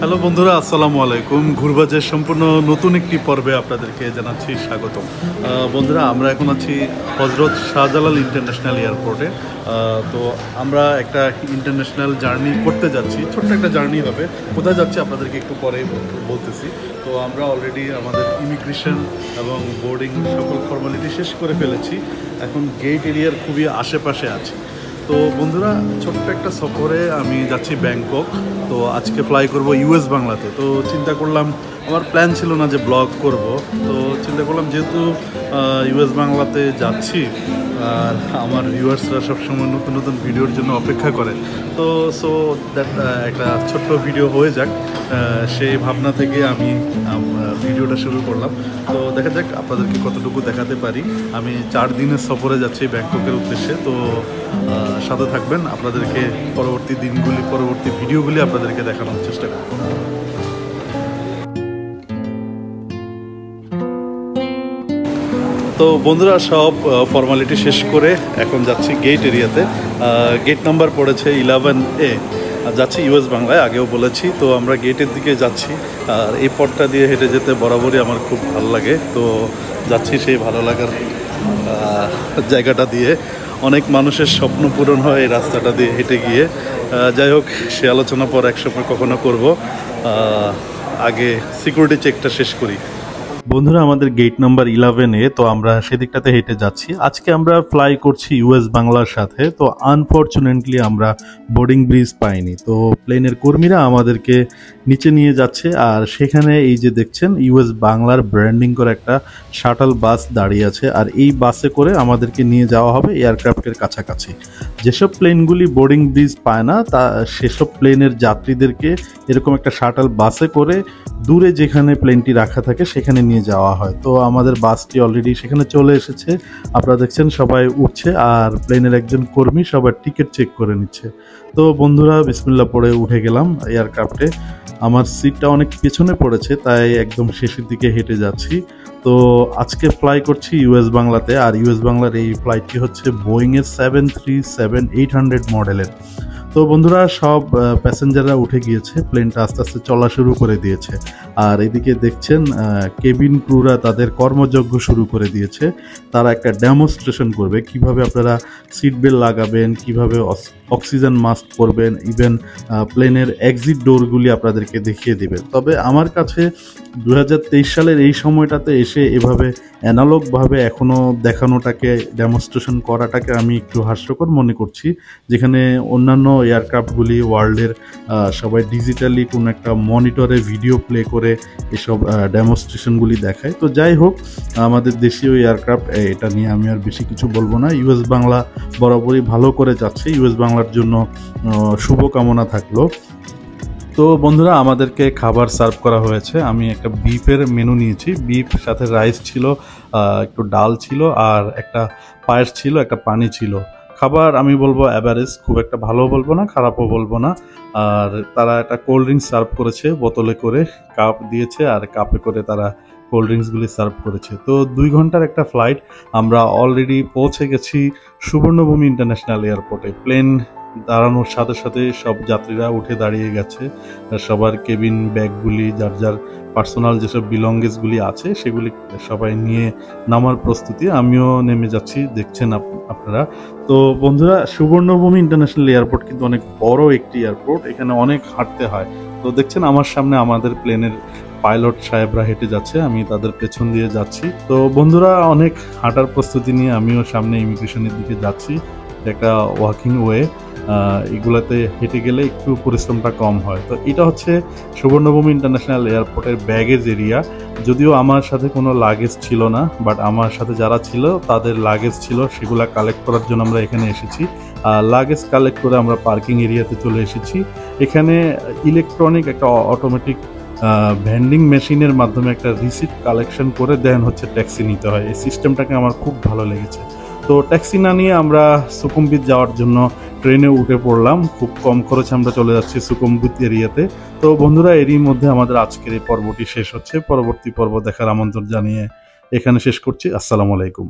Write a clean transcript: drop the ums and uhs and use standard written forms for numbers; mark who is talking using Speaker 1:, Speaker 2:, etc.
Speaker 1: Hello বন্ধুরা, আসসালামু আলাইকুম। ঘুরবাজের সম্পূর্ণ নতুন একটি পর্বে আপনাদেরকে জানাচ্ছি স্বাগতম। বন্ধুরা, আমরা এখন আছি হজরত শাহজালাল ইন্টারন্যাশনাল এয়ারপোর্টে। তো আমরা একটা ইন্টারন্যাশনাল জার্নি করতে যাচ্ছি, ছোট্ট একটা জার্নি হবে। কোথায় যাচ্ছি আপনাদেরকে একটু পরে বলতেছি। তো আমরা অলরেডি আমাদের ইমিগ্রেশন এবং বোর্ডিং সকল ফর্মালিটি শেষ করে ফেলেছি। এখন গেট এরিয়ার খুবই আশেপাশে আছি। তো বন্ধুরা, ছোট্ট একটা সফরে আমি যাচ্ছি ব্যাংকক। তো আজকে ফ্লাই করব ইউএস বাংলাতে। তো চিন্তা করলাম, আমার প্ল্যান ছিল না যে ব্লগ করব। তো চিন্তা করলাম যেহেতু ইউএস বাংলাতে যাচ্ছি আর আমার ভিউয়ার্সরা সবসময় নতুন নতুন ভিডিওর জন্য অপেক্ষা করে, তো দ্যাট একটা ছোট্ট ভিডিও হয়ে যাক, সেই ভাবনা থেকে আমি ভিডিওটা শুরু করলাম। তো দেখা যাক আপনাদেরকে কতটুকু দেখাতে পারি। আমি 4 দিনের সফরে যাচ্ছি ব্যাংককের উদ্দেশ্যে। তো সাথে থাকবেন, আপনাদেরকে পরবর্তী দিনগুলি, পরবর্তী ভিডিওগুলি আপনাদেরকে দেখানোর চেষ্টা করব। তো বন্ধুরা, সব ফর্মালিটি শেষ করে এখন যাচ্ছি গেট এরিয়াতে। গেট নাম্বার পড়েছে 11A। যাচ্ছি ইউএস বাংলায়, আগেও বলেছি। তো আমরা গেটের দিকে যাচ্ছি, আর এই পথটা দিয়ে হেঁটে যেতে বরাবরই আমার খুব ভালো লাগে। তো যাচ্ছি সেই ভালো লাগার জায়গাটা দিয়ে। অনেক মানুষের স্বপ্ন পূরণ হয় এই রাস্তাটা দিয়ে হেঁটে গিয়ে। যাই হোক, সে আলোচনা পর একসময় কখনো করব। আগে সিকিউরিটি চেকটা শেষ করি। বন্ধুরা, আমাদের গেট নাম্বার 11A। তো আমরা সেদিকটাতে হেঁটে যাচ্ছি। আজকে আমরা ফ্লাই করছি ইউএস বাংলার সাথে। তো আনফর্চুনেটলি আমরা বোর্ডিং ব্রিজ পাইনি। তো প্লেনের কর্মীরা আমাদেরকে নিচে নিয়ে যাচ্ছে, আর সেখানে এই যে দেখছেন ইউএস বাংলার ব্র্যান্ডিং করে একটা শাটল বাস দাঁড়িয়ে আছে, আর এই বাসে করে আমাদেরকে নিয়ে যাওয়া হবে এয়ারক্রাফটের কাছাকাছি। যেসব প্লেনগুলি বোর্ডিং ব্রিজ পায় না, সেসব প্লেনের যাত্রীদেরকে এরকম একটা শাটল বাসে করে দূরে যেখানে প্লেনটি রাখা থাকে সেখানে নিয়ে যাওয়া হয়। তো আমাদের বাসটি অলরেডি সেখানে চলে এসেছে। আপনারা দেখছেন সবাই উঠছে, আর প্লেনের একজন কর্মী সবার টিকিট চেক করে নিচ্ছে। তো বন্ধুরা, বিসমিল্লাহ পড়ে উঠে গেলাম এয়ারক্রাফটে। আমার সিটটা অনেক পেছনে পড়েছে, তাই একদম শেষের দিকে হেঁটে যাচ্ছি। তো আজকে ফ্লাই করছি ইউএস বাংলাতে, আর ইউএস বাংলার এই ফ্লাইটটি হচ্ছে বোয়িংয়ের 737-800 মডেলের। তো বন্ধুরা, সব প্যাসেঞ্জাররা উঠে গিয়েছে, প্লেনটা আস্তে আস্তে চলা শুরু করে দিয়েছে। আর এদিকে দেখছেন কেবিন ক্রুরা তাদের কর্মযজ্ঞ শুরু করে দিয়েছে। তারা একটা ডেমনস্ট্রেশন করবে কিভাবে আপনারা সিট বেল্ট লাগাবেন, কিভাবে অক্সিজেন মাস্ক পরবেন, ইভেন প্লেনের এক্সিট ডোরগুলি আপনাদেরকে দেখিয়ে দিবে। তবে আমার কাছে 2023 সালের এই সময়টাতে এসে এভাবে অ্যানালগভাবে এখনও দেখানোটাকে, ডেমনস্ট্রেশন করাটাকে আমি একটু হাস্যকর মনে করছি। যেখানে অন্যান্য এয়ারক্রাফটগুলি ওয়ার্ল্ডের সবাই ডিজিটালি কোনো একটা মনিটরে ভিডিও প্লে করে এসব ডেমনস্ট্রেশনগুলি দেখায়। তো যাই হোক, আমাদের দেশীয় এয়ারক্রাফট, এটা নিয়ে আমি আর বেশি কিছু বলবো না। ইউএস বাংলা বরাবরই ভালো করে যাচ্ছে, ইউএস বাংলার জন্য শুভকামনা থাকলো। তো বন্ধুরা, আমাদেরকে খাবার সার্ভ করা হয়েছে। আমি একটা বিফের মেনু নিয়েছি। বিফ সাথে রাইস ছিল, একটু ডাল ছিল, আর একটা পায়েস ছিল, একটা পানি ছিল। খাবার আমি বলবো অ্যাভারেজ, খুব একটা ভালো বলবো না, খারাপও বলবো না। আর তারা একটা কোল্ড ড্রিঙ্কস সার্ভ করেছে, বোতলে করে কাপ দিয়েছে, আর কাপে করে তারা কোল্ড ড্রিঙ্কসগুলি সার্ভ করেছে। তো 2 ঘন্টার একটা ফ্লাইট। আমরা অলরেডি পৌঁছে গেছি সুবর্ণভূমি ইন্টারন্যাশনাল এয়ারপোর্টে। প্লেন দাঁড়ানোর সাথে সাথে সব যাত্রীরা উঠে দাঁড়িয়ে গেছে। সবার কেবিন ব্যাগগুলি, যার যার পার্সোনাল যেসব বিলঙ্গেসগুলি আছে সেগুলি সবাই নিয়ে নামার প্রস্তুতি। আমিও নেমে যাচ্ছি, দেখছেন আপনারা। তো বন্ধুরা, সুবর্ণভূমি ইন্টারন্যাশনাল এয়ারপোর্ট কিন্তু অনেক বড় একটি এয়ারপোর্ট, এখানে অনেক হাঁটতে হয়। তো দেখছেন আমার সামনে আমাদের প্লেনের পাইলট সাহেবরা হেঁটে যাচ্ছে, আমি তাদের পেছন দিয়ে যাচ্ছি। তো বন্ধুরা, অনেক হাঁটার প্রস্তুতি নিয়ে আমিও সামনে ইমিগ্রেশনের দিকে যাচ্ছি। একটা ওয়াকিং ওয়ে, এগুলাতে হেঁটে গেলে একটু পরিশ্রমটা কম হয়। তো এটা হচ্ছে সুবর্ণভূমি ইন্টারন্যাশনাল এয়ারপোর্টের ব্যাগেজ এরিয়া। যদিও আমার সাথে কোনো লাগেজ ছিল না, বাট আমার সাথে যারা ছিল তাদের লাগেজ ছিল, সেগুলা কালেক্ট করার জন্য আমরা এখানে এসেছি। লাগেজ কালেক্ট করে আমরা পার্কিং এরিয়াতে চলে এসেছি। এখানে ইলেকট্রনিক একটা অটোমেটিক ভেন্ডিং মেশিনের মাধ্যমে একটা রিসিট কালেকশন করে দেন হচ্ছে ট্যাক্সি নিতে হয়। এই সিস্টেমটাকে আমার খুব ভালো লেগেছে। তো ট্যাক্সি না নিয়ে আমরা সুকুমবিত যাওয়ার জন্য ট্রেনে উঠে পড়লাম। খুব কম খরচে আমরা চলে যাচ্ছি সুকুমবিত এরিয়াতে। তো বন্ধুরা, এরই মধ্যে আমাদের আজকের এই পর্বটি শেষ হচ্ছে। পরবর্তী পর্ব দেখার আমন্ত্রণ জানিয়ে এখানে শেষ করছি। আসসালামু আলাইকুম।